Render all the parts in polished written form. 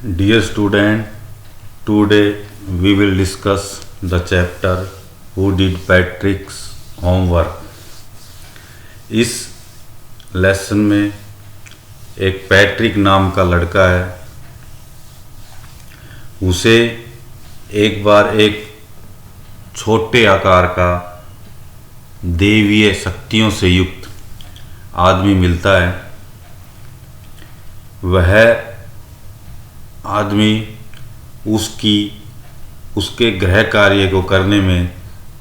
Dear student, today we will discuss the chapter Who Did Patrick's Homework. इस lesson में एक Patrick नाम का लड़का है। उसे एक बार एक छोटे आकार का देवीय शक्तियों से युक्त आदमी मिलता है। वह आदमी उसके गृह कार्य को करने में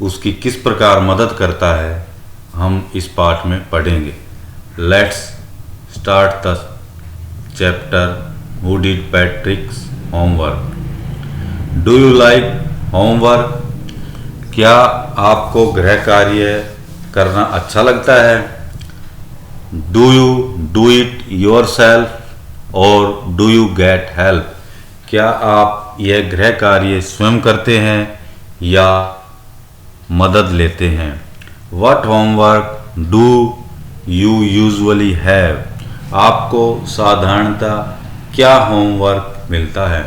उसकी किस प्रकार मदद करता है, हम इस पाठ में पढ़ेंगे। Let's start the chapter who did Patrick's homework. Do you like homework? क्या आपको गृह कार्य करना अच्छा लगता है? Do you do it yourself और डू यू गेट हेल्प? क्या आप यह गृह कार्य स्वयं करते हैं या मदद लेते हैं? What homework do you usually have? आपको साधारणतः क्या होमवर्क मिलता है?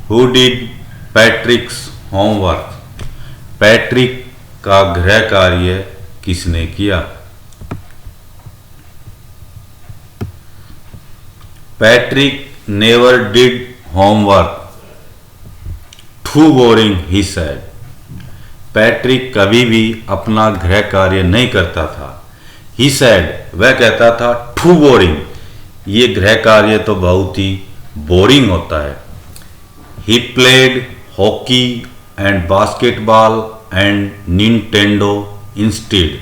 Who did Patrick's homework? Patrick का गृह कार्य किसने किया? Patrick never did homework. Too boring, he said. Patrick कभी भी अपना गृह कार्य नहीं करता था। He said, वह कहता था too boring, ये गृह कार्य तो बहुत ही बोरिंग होता है। He played hockey and basketball and Nintendo instead.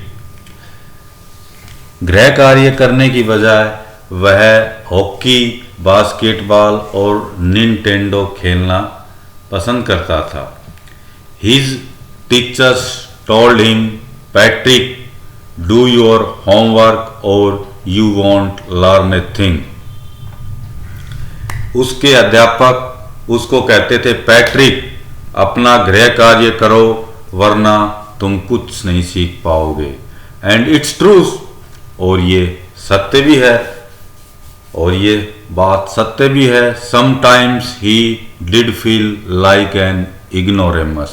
गृह कार्य करने की बजाय वह हॉकी, बास्केटबॉल और निंटेंडो खेलना पसंद करता था। His teachers told him, Patrick, do your homework or you won't learn a thing. उसके अध्यापक उसको कहते थे, पैट्रिक, अपना गृह कार्य करो वरना तुम कुछ नहीं सीख पाओगे। एंड इट्स ट्रू, और ये सत्य भी है, और ये बात सत्य भी है। Sometimes he did feel like an ignoramus,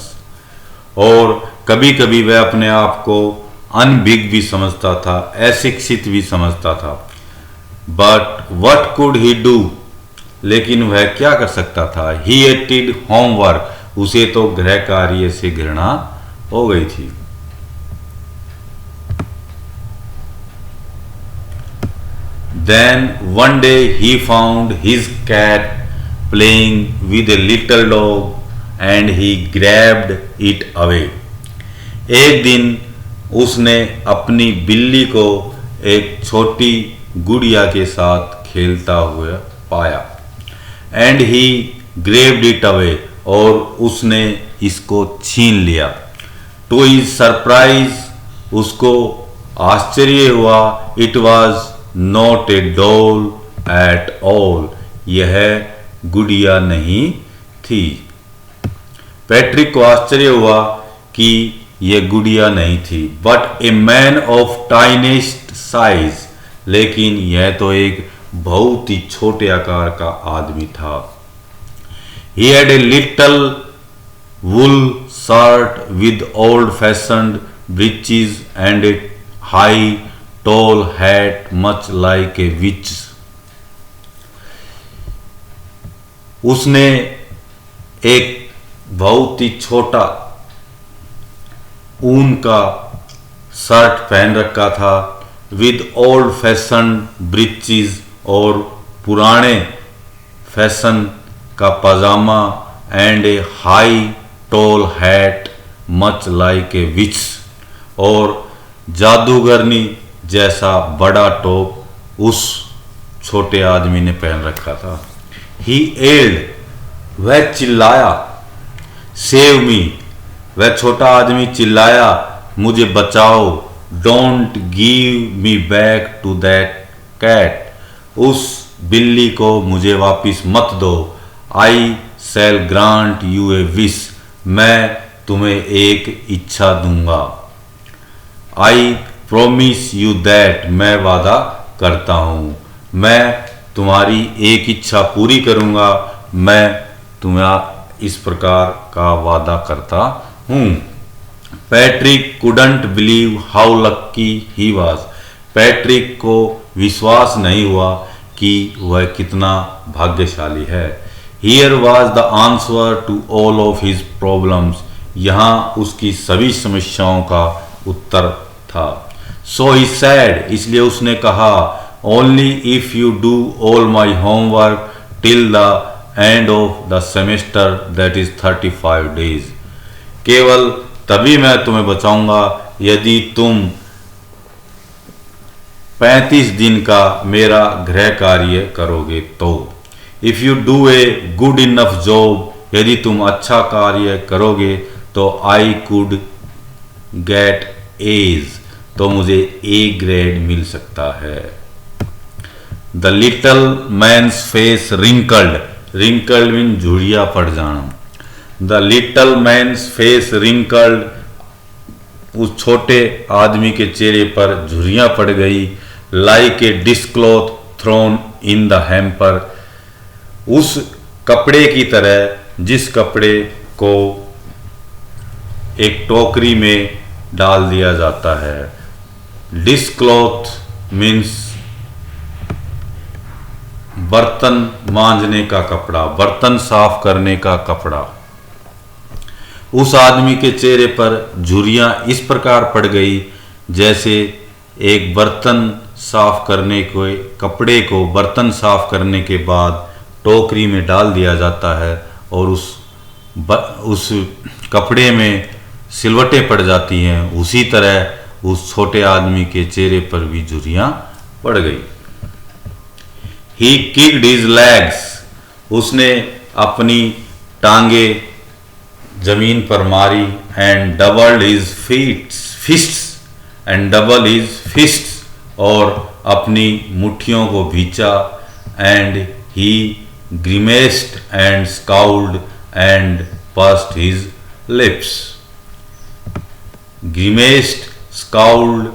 और कभी कभी वह अपने आप को अनभिज्ञ भी समझता था, अशिक्षित भी समझता था। But what could he do? लेकिन वह क्या कर सकता था? ही हेटेड होमवर्क, उसे तो गृह कार्य से घृणा हो गई थी। Then one day he found his cat playing with a little dog and he grabbed it away. एक दिन उसने अपनी बिल्ली को एक छोटी गुड़िया के साथ खेलता हुआ पाया। And he grabbed it away, और उसने इसको छीन लिया। To his surprise, उसको आश्चर्य हुआ, it was not a doll at all, यह गुड़िया नहीं थी। पैट्रिक को आश्चर्य हुआ कि यह गुड़िया नहीं थी। But a man of tiniest size, लेकिन यह तो एक बहुत ही छोटे आकार का आदमी था। He had a little wool shirt with old fashioned breeches and a high tall hat much like a witch. उसने एक बहुत ही छोटा ऊन का शर्ट पहन रखा था, विद ओल्ड फैशन ब्रीचेस, और पुराने फैशन का पजामा, and a high tall hat much like a witch, और जादूगरनी जैसा बड़ा टोप उस छोटे आदमी ने पहन रखा था। ही एल्ड, वह चिल्लाया। सेव मी, वह छोटा आदमी चिल्लाया, मुझे बचाओ। Don't give me back to that cat, उस बिल्ली को मुझे वापिस मत दो। I shall grant you a wish, मैं तुम्हें एक इच्छा दूंगा। आई प्रोमिस यू दैट, मैं वादा करता हूं, मैं तुम्हारी एक इच्छा पूरी करूंगा, मैं तुम्हें इस प्रकार का वादा करता हूं। Patrick couldn't believe how lucky he was. Patrick को विश्वास नहीं हुआ कि वह कितना भाग्यशाली है। Here was the answer to all of his problems. यहाँ उसकी सभी समस्याओं का उत्तर था। सो ही सैड, इसलिए उसने कहा, only if you do all my homework till the end of the semester, that is 35 days। केवल तभी मैं तुम्हें बचाऊंगा यदि तुम 35 दिन का मेरा गृह कार्य करोगे तो। If you do a good enough job, यदि तुम अच्छा कार्य करोगे तो आई कुड गेट एज, तो मुझे ए ग्रेड मिल सकता है। The little man's face wrinkled, wrinkled mean झुरिया पड़ जाना। The little man's face wrinkled, उस छोटे आदमी के चेहरे पर झुरियां पड़ गई। Like a dishcloth thrown in the hamper, उस कपड़े की तरह जिस कपड़े को एक टोकरी में डाल दिया जाता है। डिस्क्लॉथ मीन्स बर्तन मांजने का कपड़ा, बर्तन साफ करने का कपड़ा। उस आदमी के चेहरे पर झुर्रियां इस प्रकार पड़ गई जैसे एक बर्तन साफ करने के कपड़े को बर्तन साफ करने के बाद टोकरी में डाल दिया जाता है और उस कपड़े में सिलवटें पड़ जाती हैं। उसी तरह उस छोटे आदमी के चेहरे पर भी झुर्रियां पड़ गई। He kicked his legs, उसने अपनी टांगे जमीन पर मारी। And doubled his fists, and double his fists, और अपनी मुट्ठियों को भींचा। And he grimaced and scowled and pursed his lips. Grimaced, scowled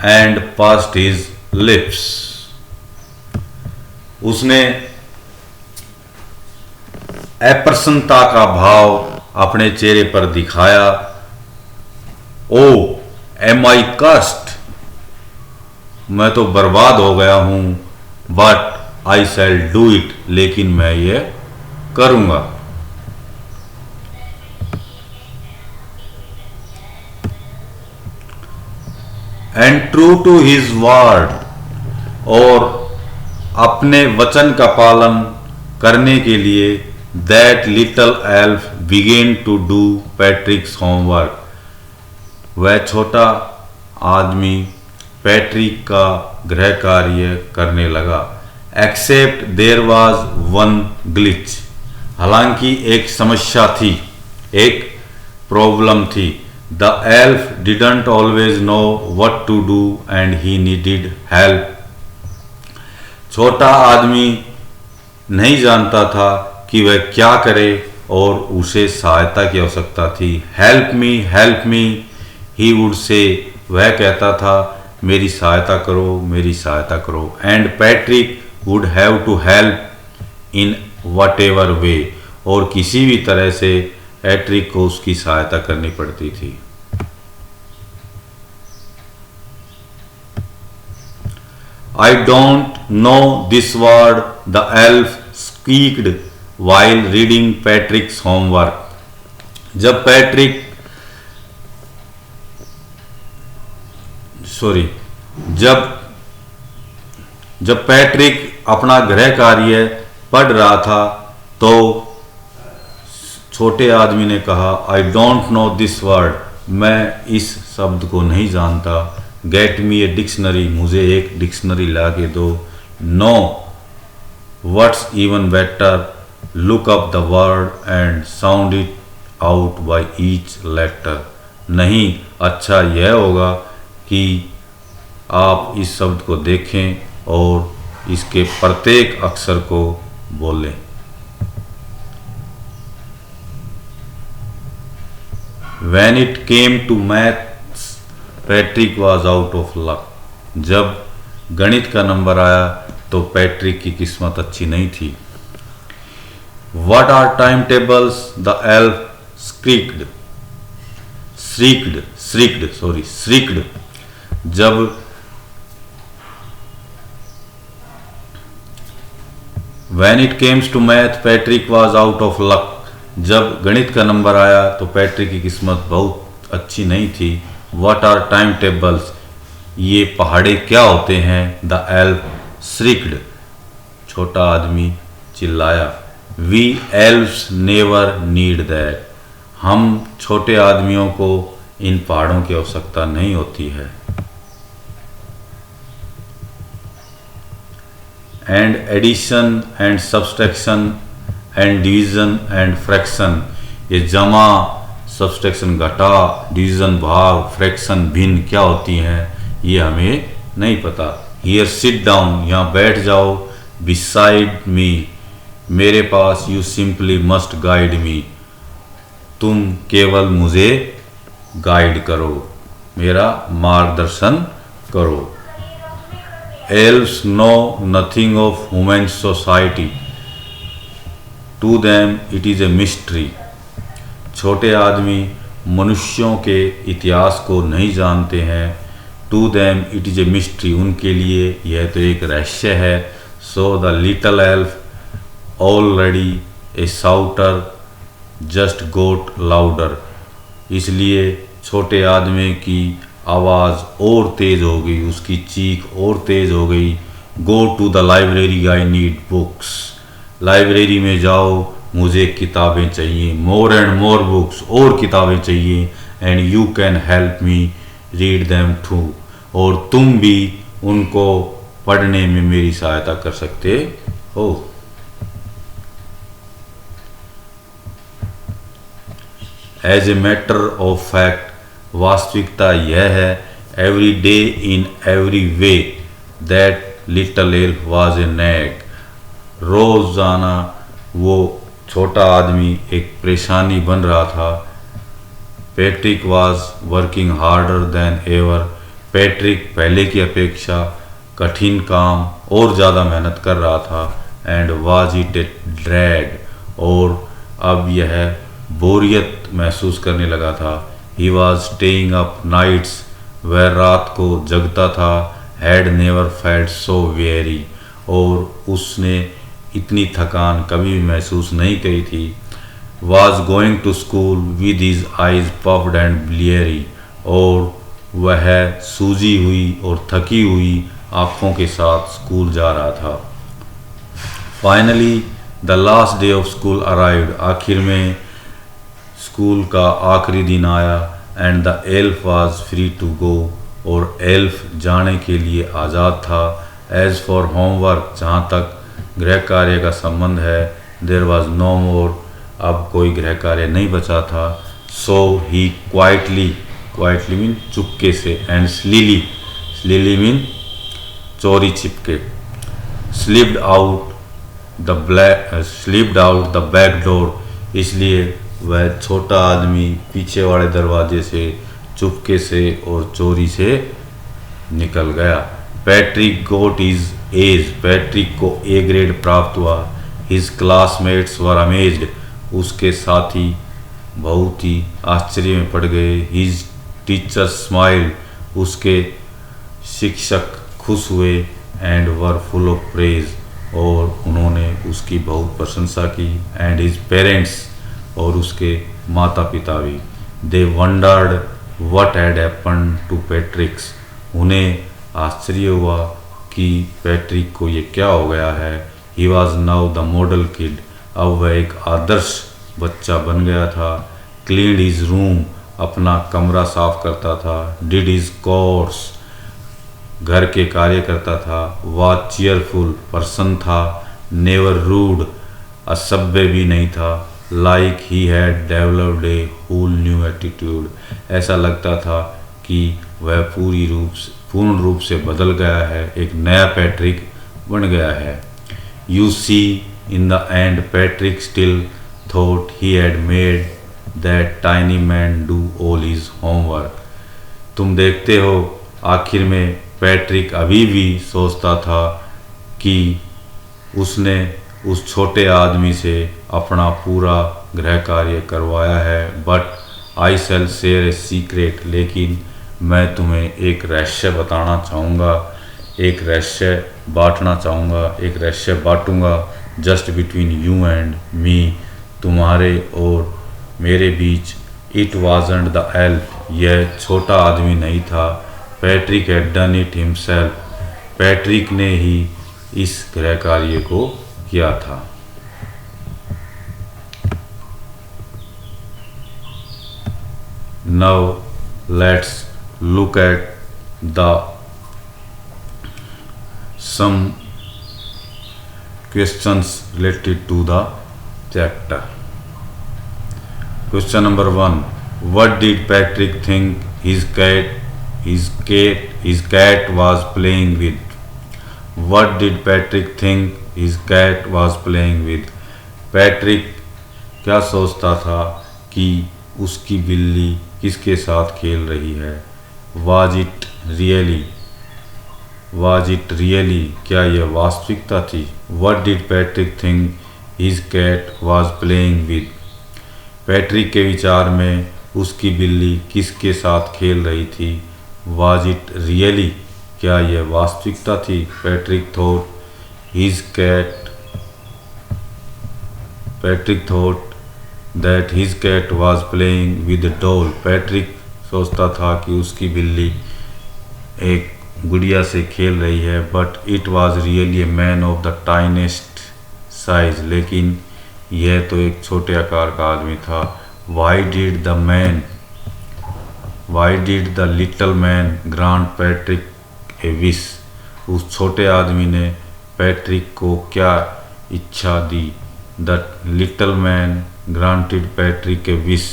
and pursed his lips, उसने अप्रसन्नता का भाव अपने चेहरे पर दिखाया। ओ एम आई कस्ट, मैं तो बर्बाद हो गया हूं। But I shall do it, लेकिन मैं ये करूंगा। And true to his word, और अपने वचन का पालन करने के लिए that little elf began to do Patrick's homework, वह छोटा आदमी पैट्रिक का गृह कार्य करने लगा। Except there was one glitch, हालांकि एक समस्या थी, एक प्रॉब्लम थी। The elf didn't always know what to do and he needed help. छोटा आदमी नहीं जानता था कि वह क्या करे और उसे सहायता की आवश्यकता थी। Help me he would say, वह कहता था मेरी सहायता करो, मेरी सहायता करो। And Patrick would have to help in whatever way, और किसी भी तरह से पैट्रिक को उसकी सहायता करनी पड़ती थी। I don't know this word, the elf squeaked while reading Patrick's homework. जब पैट्रिक अपना गृह कार्य पढ़ रहा था तो छोटे आदमी ने कहा, I don't know this word, मैं इस शब्द को नहीं जानता। गेट मी ए डिक्शनरी, मुझे एक डिक्शनरी ला के दो। No what's even better, look up the word and sound it out by each letter. नहीं, अच्छा यह होगा कि आप इस शब्द को देखें और इसके प्रत्येक अक्षर को बोलें। When it came to maths, Patrick was out of luck. जब गणित का नंबर आया तो पैट्रिक की किस्मत अच्छी नहीं थी। What are timetables? The elf shrieked. जब When it came to math, Patrick was out of luck. जब गणित का नंबर आया तो पैट्रिक की किस्मत बहुत अच्छी नहीं थी। What are timetables? ये पहाड़े क्या होते हैं? The elf shrieked. छोटा आदमी चिल्लाया। We elves never need that. हम छोटे आदमियों को इन पहाड़ों की आवश्यकता नहीं होती है। And addition and subtraction and division and fraction, ये जमा, सब्सट्रैक्शन घटा, डिवीजन भाग, फ्रैक्शन भिन्न क्या होती हैं ये हमें नहीं पता। Here sit down, यहाँ बैठ जाओ। Beside me, मेरे पास। You simply must guide me, तुम केवल मुझे गाइड करो, मेरा मार्गदर्शन करो। Elves know nothing of human society. To them it is a mystery. छोटे आदमी मनुष्यों के इतिहास को नहीं जानते हैं। To them it is a mystery. उनके लिए यह तो एक रहस्य है। So the little elf, already a shouter, just got louder. इसलिए छोटे आदमी की आवाज़ और तेज़ हो गई, उसकी चीख और तेज़ हो गई। Go to the library, I need books. Library में जाओ, मुझे किताबें चाहिए। मोर एंड मोर बुक्स, और किताबें चाहिए। And you can help me read them too, और तुम भी उनको पढ़ने में मेरी सहायता कर सकते हो। As a matter of fact, वास्तविकता यह है, every day in every way, that little elf was a nag. रोजाना वो छोटा आदमी एक परेशानी बन रहा था। Patrick was working harder than ever, Patrick पहले की अपेक्षा कठिन काम और ज़्यादा मेहनत कर रहा था। And was it a drag, और अब यह बोरियत महसूस करने लगा था। He was staying up nights, वह रात को जगता था। Had never felt so weary, और उसने इतनी थकान कभी भी महसूस नहीं करी थी। Was going to school with his eyes puffed and bleary, और वह सूजी हुई और थकी हुई आँखों के साथ स्कूल जा रहा था। Finally the last day of school arrived, आखिर में स्कूल का आखिरी दिन आया। And the elf was free to go, और एल्फ जाने के लिए आज़ाद था। एज फॉर होमवर्क, जहाँ तक गृह कार्य का संबंध है, देयर वाज नो मोर, अब कोई गृह कार्य नहीं बचा था। सो ही क्वाइटली मीन चुपके से, एंड स्लीली मीन चोरी छिपके, slipped out the back door, इसलिए वह छोटा आदमी पीछे वाले दरवाजे से चुपके से और चोरी से निकल गया। पैट्रिक गोट हिज एज, पैट्रिक को ए ग्रेड प्राप्त हुआ। हिज क्लासमेट्स वर अमेज्ड, उसके साथी बहुत ही आश्चर्य में पड़ गए। हिज टीचर स्माइल, उसके शिक्षक खुश हुए। And were full of praise, और उन्होंने उसकी बहुत प्रशंसा की। एंड हिज पेरेंट्स, और उसके माता पिता भी। They wondered what had happened to Patrick's, उन्हें आश्चर्य हुआ कि पैट्रिक को ये क्या हो गया है। He was now the model kid, अब वह एक आदर्श बच्चा बन गया था। क्लीन्ड हिज रूम, अपना कमरा साफ करता था। डिड हिज कोर्स, घर के कार्य करता था। वॉज चीयरफुल, प्रसन्न था। नेवर रूड, असभ्य भी नहीं था। Like he had developed a whole new attitude, ऐसा लगता था कि वह पूर्ण रूप से बदल गया है, एक नया पैट्रिक बन गया है। You see in the end Patrick still thought he had made that tiny man do all his homework, तुम देखते हो आखिर में पैट्रिक अभी भी सोचता था कि उसने उस छोटे आदमी से अपना पूरा गृह कार्य करवाया है। But I shall share a secret, लेकिन मैं तुम्हें एक रहस्य बताना चाहूँगा, एक रहस्य बांटना चाहूँगा, एक रहस्य बांटूँगा just between you and me, तुम्हारे और मेरे बीच। इट वाजंट द एल्फ, यह छोटा आदमी नहीं था। Patrick had done it himself, Patrick ने ही इस गृह कार्य को किया था। Now let's look at the some questions related to the chapter. Question number 1. What did Patrick think his cat was playing with? What did Patrick think his cat was playing with? Patrick क्या सोचता था कि उसकी बिल्ली किसके साथ खेल रही है? Was it really, क्या यह वास्तविकता थी? What did Patrick think his cat was playing with? Patrick के विचार में उसकी बिल्ली किसके साथ खेल रही थी? Was it really, क्या यह वास्तविकता थी? Patrick thought that his cat was playing with a doll. Patrick सोचता था कि उसकी बिल्ली एक गुड़िया से खेल रही है। But it was really a man of the tiniest size, लेकिन यह तो एक छोटे आकार का आदमी था। Why did the little man grant Patrick a wish, उस छोटे आदमी ने पैट्रिक को क्या इच्छा दी? The little man granted Patrick a wish,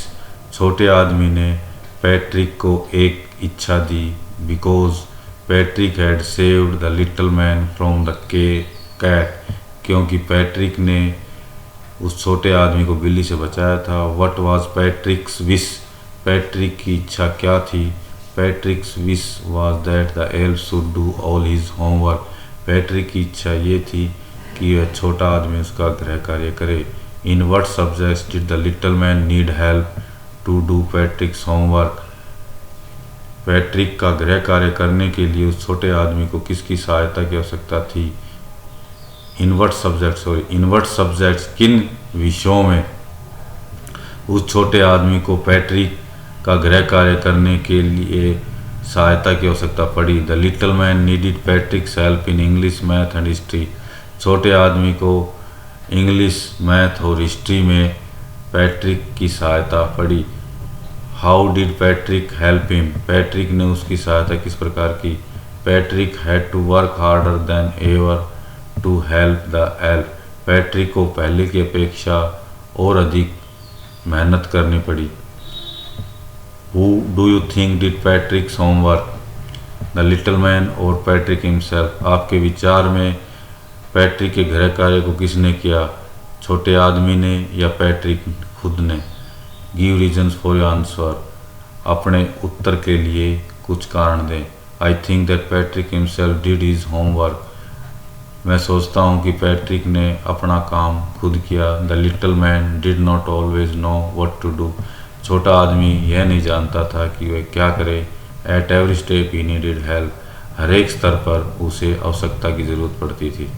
छोटे आदमी ने पैट्रिक को एक इच्छा दी। Because Patrick had saved the little man from the cat, क्योंकि पैट्रिक ने उस छोटे आदमी को बिल्ली से बचाया था। व्हाट वाज पैट्रिक्स विश, पैट्रिक की इच्छा क्या थी? पैट्रिक्स wish was that the elf should do all his homework, Patrick की इच्छा ये थी कि यह छोटा आदमी उसका गृह कार्य करे। In what subjects did the little man need help to do Patrick's homework, Patrick का गृह कार्य करने के लिए उस छोटे आदमी को किसकी सहायता की आवश्यकता थी? इन व्हाट सब्जेक्ट्स, किन विषयों में उस छोटे आदमी को पैट्रिक का गृह कार्य करने के लिए सहायता की आवश्यकता पड़ी? The little man needed Patrick's help in English, math and history, छोटे आदमी को इंग्लिश, मैथ और हिस्ट्री में पैट्रिक की सहायता पड़ी। How did Patrick help him, Patrick ने उसकी सहायता किस प्रकार की? Patrick had to work harder than ever to help the elf, Patrick को पहले की अपेक्षा और अधिक मेहनत करनी पड़ी। Who do you think did Patrick's homework, the little man और पैट्रिक हिमसेल्फ, आपके विचार में पैट्रिक के गृह कार्य को किसने किया? छोटे आदमी ने या पैट्रिक खुद ने? Give reasons for your answer, अपने उत्तर के लिए कुछ कारण दें। I think that Patrick himself did his homework, मैं सोचता हूँ कि पैट्रिक ने अपना काम खुद किया। The little man did not always know what to do, छोटा आदमी यह नहीं जानता था कि वह क्या करे। At every step he needed help, हर एक स्तर पर उसे आवश्यकता की ज़रूरत पड़ती थी।